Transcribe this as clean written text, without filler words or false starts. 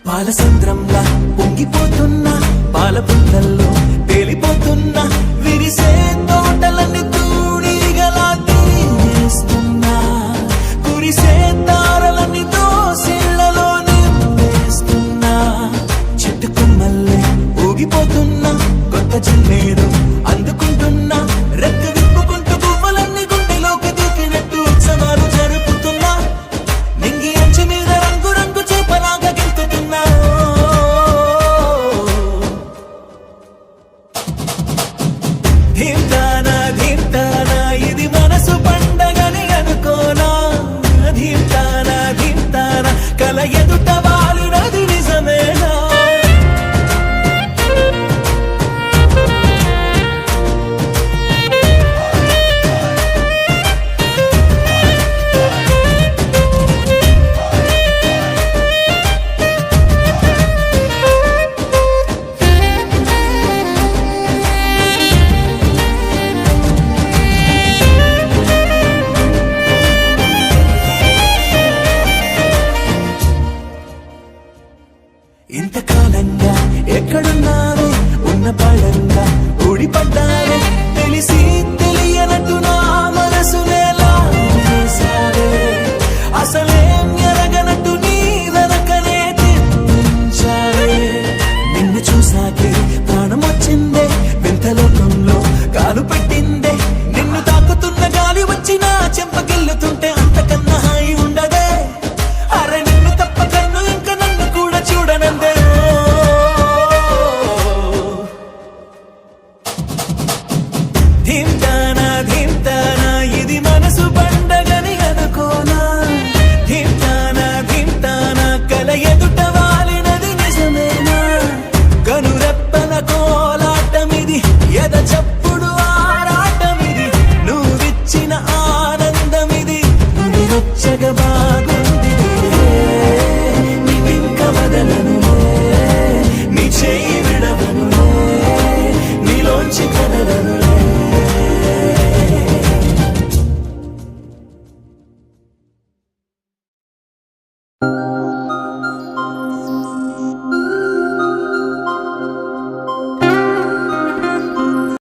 పాలసంద్రంలా పొంగిపోతున్నా పాల పుంతల్లో తేలిపోతున్నా విరిసే తోటలన్నీ తూణిగలా తీస్తున్నా కురిసే తారలన్నీ దోసిళ్లలో నింపేస్తున్నా చెట్టు కొమ్మల్లే ఊగిపోతున్నా కొత్త జల్లేరు అందుకుంటున్నా రెక్క విప్పుకుంటూ పువ్వులన్నీ గుండెలోకి దూకినట్టు ఉత్సవాలు జరుపుతున్నా నింగి అంచు మీద రంగు రంగు చూపలాగా గెంతుతున్నా ధీమ్తానా ధీమ్తానా ఇది మనసు పండగని అనుకోనా ధీమ్తానా ధీమ్తానా కల ఎదుట వాలినది నిజమేనా ఇంతకాలంగా ఎక్కడున్నావే ఉన్న పడంగా ఊడిపడ్డావే తెలిసి తెలియనట్టు నా మనసునేలా చేశావే అసలేం ఎరగనట్టు నీ వెనకనే తిప్పించావే నిన్ను చూసాకే ప్రాణం వచ్చిందే వింత లోకంలో కాలు పెట్టిందే నిన్ను తాకుతున్న గాలి వచ్చి నా చెంపకెళ్ళుతుంటే అంతకన్నా హాయి ఉండదే అరే నిన్ను తప్ప కన్ను ఇంక నన్ను కూడా చూడనందే ధీమ్తానా ధీమ్తానా ఇది మనసు పండగని అనుకోనా ధీమ్తానా ధీమ్తానా కల ఎదుట వాలినది నిజమేనా కనురెప్పల కోలాటమిది ఎద చప్పుడు ఆరాటమిది నువ్విచ్చిన ఆనందమిది నువ్వు వచ్చగ